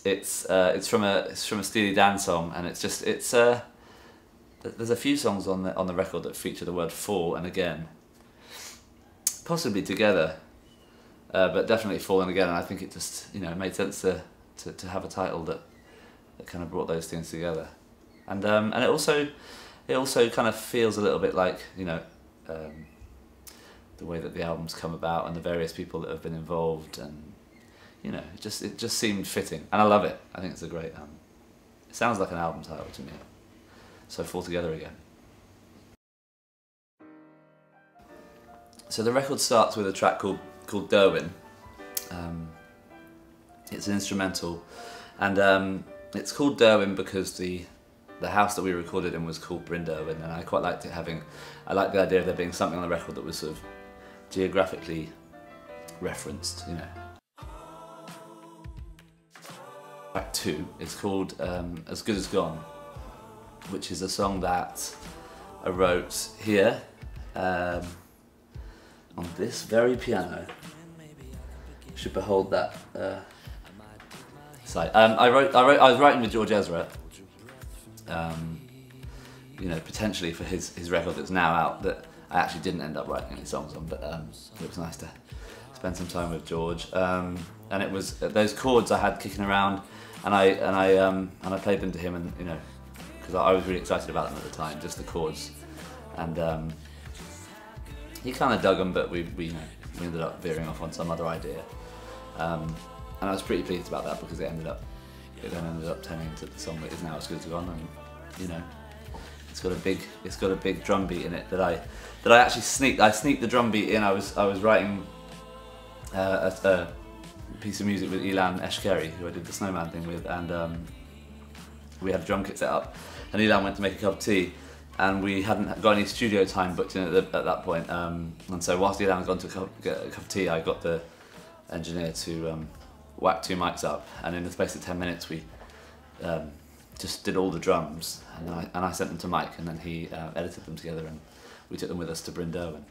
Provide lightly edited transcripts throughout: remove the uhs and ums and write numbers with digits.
it's from a Steely Dan song, and it's there's a few songs on the record that feature the word "for" and "again," possibly together, but definitely "for" and "again." And I think it just it made sense to have a title that kind of brought those things together, and it also kind of feels a little bit like the way that the album's come about and the various people that have been involved, and it just seemed fitting, and I love it. I think it's a great it sounds like an album title to me. So "For Together Again." So the record starts with a track called Derwin. It's an instrumental, and it's called Derwin because the house that we recorded in was called Bryn Derwin, and I quite liked it I liked the idea of there being something on the record that was sort of geographically referenced, Track 2 is called As Good As Gone, which is a song that I wrote here on this very piano. You should behold that sight. I was writing with George Ezra, potentially for his record that's now out, that I actually didn't end up writing any songs on, but it was nice to spend some time with George. And it was those chords I had kicking around, and I played them to him, and because I was really excited about them at the time, just the chords, and he kind of dug them, but we ended up veering off on some other idea, and I was pretty pleased about that because it then ended up turning into the song that is now As Good As Gone, and it's got a big drum beat in it that I actually sneaked the drum beat in. I was writing a piece of music with Ilan Eshkeri, who I did the Snowman thing with, and we had a drum kit set up, and Ilan went to make a cup of tea, and we hadn't got any studio time booked in at that point, and so whilst Ilan had gone to get a cup of tea, I got the engineer to whack 2 mics up, and in the space of 10 minutes we just did all the drums, and I sent them to Mike, and then he edited them together, and we took them with us to Bryn Derwin,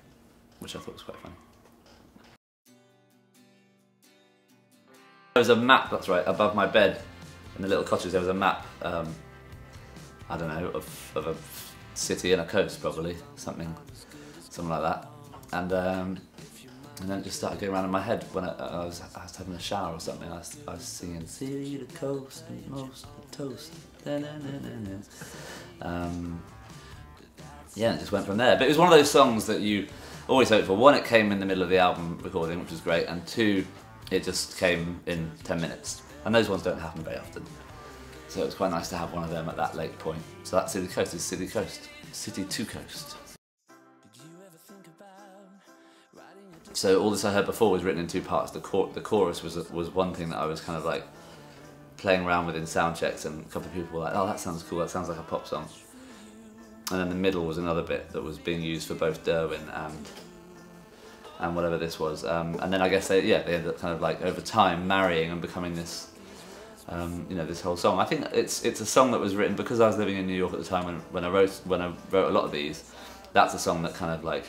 which I thought was quite funny. There was a map, that's right, above my bed in the little cottage. There was a map, I don't know, of a city and a coast, probably, something like that, and then it just started going around in my head when I was having a shower or something. I was singing "City to Coast and most of the toast." Yeah, it just went from there. But it was one of those songs that you always hope for. One, it came in the middle of the album recording, which was great, and two, it just came in 10 minutes. And those ones don't happen very often. So it was quite nice to have one of them at that late point. So that City to Coast is City Coast. City to Coast. So all this I heard before was written in 2 parts. The chorus was one thing that I was kind of like playing around with in sound checks, and a couple of people were like, "Oh, that sounds cool, that sounds like a pop song." And then the middle was another bit that was being used for both Derwin and whatever this was. And then I guess they ended up kind of like over time marrying and becoming this, this whole song. I think it's a song that was written because I was living in New York at the time when I wrote a lot of these. That's a song that kind of like,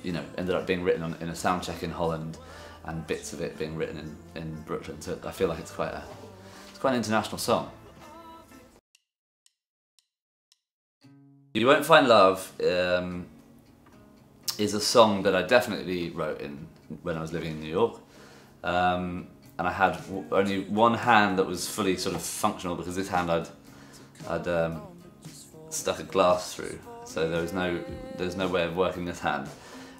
ended up being written in a sound check in Holland, and bits of it being written in Brooklyn. So I feel like it's quite an international song. You Won't Find Love is a song that I definitely wrote when I was living in New York, and I had only one hand that was fully sort of functional, because this hand I'd stuck a glass through, so there's no way of working this hand.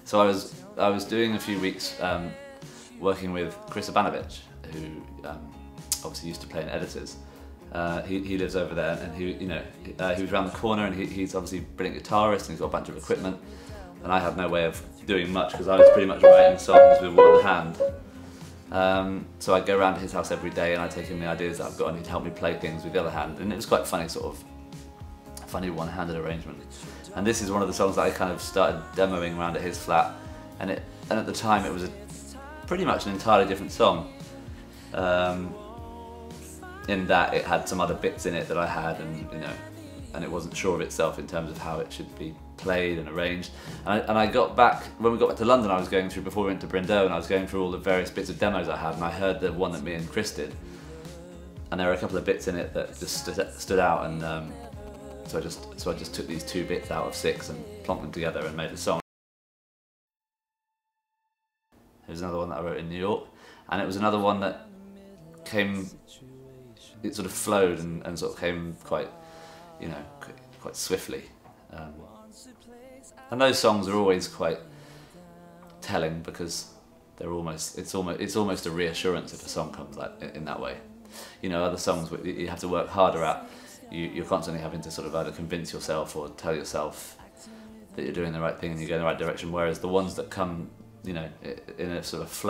So I was doing a few weeks working with Chris Abanovich, who obviously used to play in Editors. He lives over there, and he was around the corner, and he's obviously a brilliant guitarist, and he's got a bunch of equipment, and I had no way of doing much because I was pretty much writing songs with one hand. So I'd go around to his house every day, and I'd take him the ideas that I've got, and he'd help me play things with the other hand, and it was quite funny, sort of funny one-handed arrangement. And this is one of the songs that I kind of started demoing around at his flat, and at the time it was pretty much an entirely different song, in that it had some other bits in it that I had, and it wasn't sure of itself in terms of how it should be played and arranged. And I got back, when we got back to London, I was going through, before we went to Bryn Derwin, I was going through all the various bits of demos I had, and I heard the one that me and Chris did, and there were a couple of bits in it that just stood out, and so I just took these 2 bits out of 6 and plonked them together and made a song. There's another one that I wrote in New York, and it was another one that it sort of flowed and sort of came quite, you know, quite swiftly. And those songs are always quite telling because it's almost a reassurance if a song comes like in that way. You know, other songs you have to work harder at. You're constantly having to sort of either convince yourself or tell yourself that you're doing the right thing and you're going the right direction. Whereas the ones that come, you know, in a sort of easy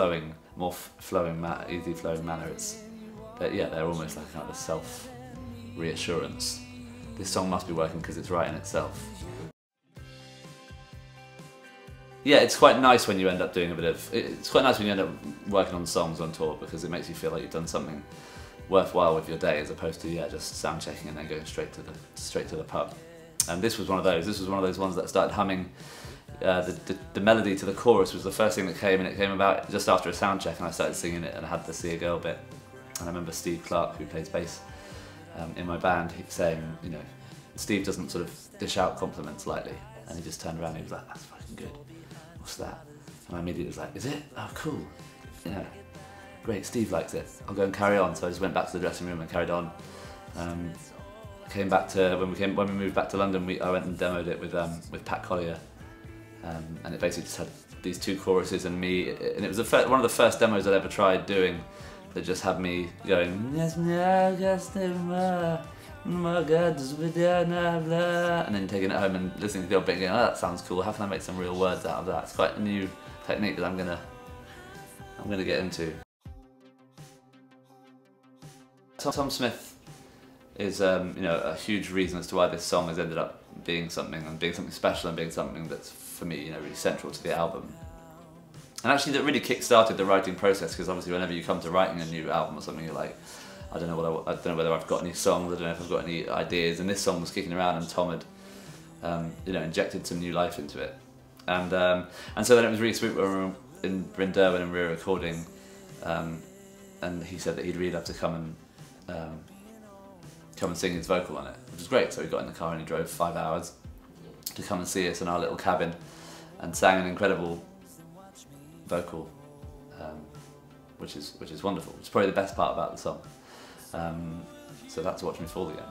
flowing manner, they're almost like kind of a self-reassurance. This song must be working because it's right in itself. Yeah, it's quite nice when you end up doing it's quite nice when you end up working on songs on tour, because it makes you feel like you've done something worthwhile with your day, as opposed to just sound checking and then going straight to the pub. And this was one of those. This was one of those ones that started humming. The melody to the chorus was the first thing that came, and it came about just after a sound check, and I started singing it, and I had the See a Girl bit. And I remember Steve Clark, who plays bass in my band, saying, you know, Steve doesn't sort of dish out compliments lightly, and he just turned around and he was like, "That's fucking good. What's that?" And I immediately was like, "Is it? Oh, cool. Yeah, great. Steve likes it. I'll go and carry on." So I just went back to the dressing room and carried on. Came back to when we moved back to London. I went and demoed it with Pat Collier, and it basically just had these 2 choruses and me. And it was one of the first demos I'd ever tried doing that just had me going, "Yes, and then taking it home and listening to the old bit and going, "Oh, that sounds cool. How can I make some real words out of that?" It's quite a new technique that I'm gonna get into. Tom Smith is you know, a huge reason as to why this song has ended up being something special and being something that's, for me, you know, really central to the album. And actually that really kick-started the writing process, because obviously whenever you come to writing a new album or something, you're like, I don't know whether I've got any songs, I don't know if I've got any ideas, and this song was kicking around and Tom had you know, injected some new life into it. And so then it was really sweet when we were in Bryn-Derwen and we were recording, and he said that he'd really love to come and sing his vocal on it, which was great. So we got in the car and he drove 5 hours to come and see us in our little cabin and sang an incredible vocal, which is wonderful. It's probably the best part about the song. So that's Watch Me Fall Again.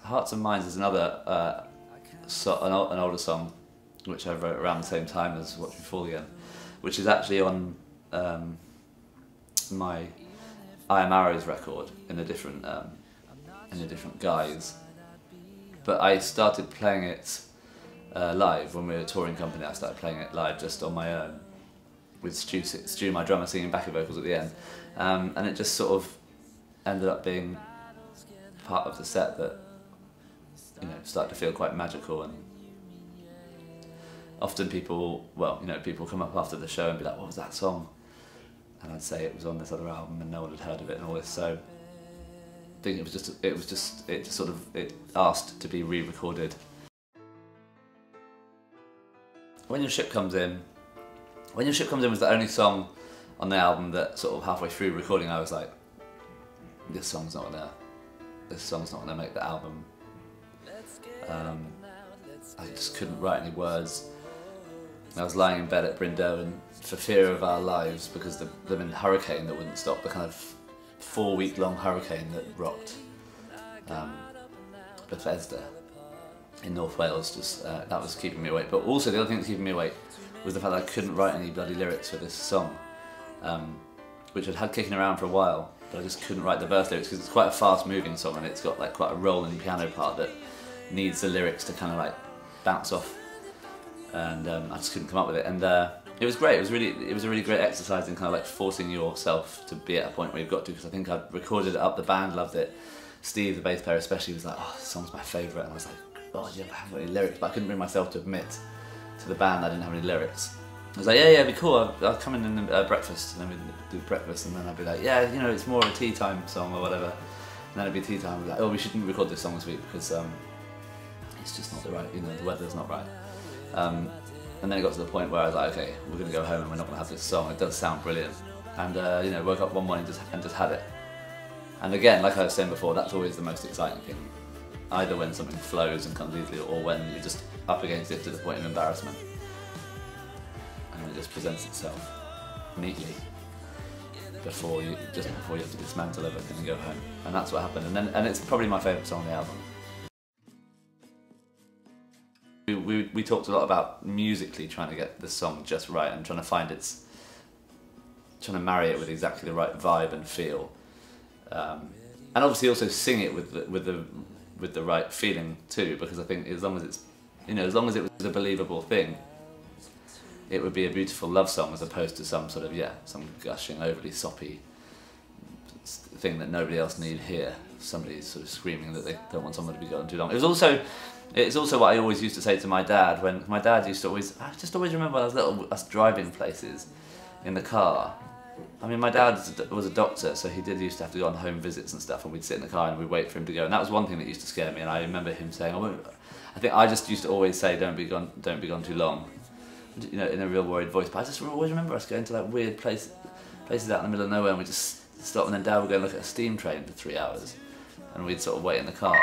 Hearts and Minds is another an older song which I wrote around the same time as Watch Me Fall Again, which is actually on my I Am Arrows record in a different guise. But I started playing it live when we were a touring company. I started playing it live just on my own, with Stu, my drummer, singing backing vocals at the end, and it just sort of ended up being part of the set that, you know, started to feel quite magical. And often people come up after the show and be like, "What was that song?" And I'd say it was on this other album and no one had heard of it and all this. So I think it asked to be re-recorded. When Your Ship Comes In was the only song on the album that sort of halfway through recording I was like, this song's not gonna make the album. I just couldn't write any words. I was lying in bed at Bryn-Derwen for fear of our lives because the blooming hurricane that wouldn't stop, the kind of 4-week-long hurricane that rocked Bethesda in North Wales, that was keeping me awake. But also the other thing that was keeping me awake was the fact that I couldn't write any bloody lyrics for this song, which I'd had kicking around for a while, but I just couldn't write the verse lyrics because it's quite a fast-moving song and it's got like quite a rolling piano part that needs the lyrics to kind of like bounce off. And I just couldn't come up with it, and it was great. It was a really great exercise in kind of like forcing yourself to be at a point where you've got to, because I think I'd recorded it up, the band loved it. Steve, the bass player especially, was like, "Oh, this song's my favourite," and I was like, "Oh, yeah, I haven't got any lyrics," but I couldn't bring myself to admit to the band I didn't have any lyrics. I was like, "Yeah, it'd be cool. I'll come in and breakfast," and then we'd do breakfast, and then I'd be like, "Yeah, you know, it's more of a tea time song or whatever," and then it'd be tea time. I'd be like, "Oh, we shouldn't record this song this week because it's just not the right, you know, the weather's not right." And then it got to the point where I was like, "Okay, we're going to go home and we're not going to have this song. It does sound brilliant, and you know, woke up one morning and just had it. And again, like I was saying before, that's always the most exciting thing. Either when something flows and comes easily, or when you're just up against it to the point of embarrassment, and it just presents itself neatly before you have to dismantle everything and go home. And that's what happened. And it's probably my favourite song on the album. We talked a lot about musically trying to get the song just right and trying to marry it with exactly the right vibe and feel, and obviously also sing it with the right feeling too. Because I think as long as it's, you know, as long as it was a believable thing, it would be a beautiful love song as opposed to some sort of some gushing, overly soppy thing that nobody else need hear. Somebody's sort of screaming that they don't want someone to be going too long. It's also what I always used to say to my dad, when my dad used to always, I just always remember when I was little, us driving places in the car. I mean, my dad was a doctor, so he used to have to go on home visits and stuff, and we'd sit in the car and we'd wait for him to go, and that was one thing that used to scare me. And I remember him saying, I think I just used to always say, don't be gone too long, you know, in a real worried voice. But I just always remember us going to like weird places out in the middle of nowhere, and we just stop, and then Dad would go and look at a steam train for 3 hours, and we'd sort of wait in the car.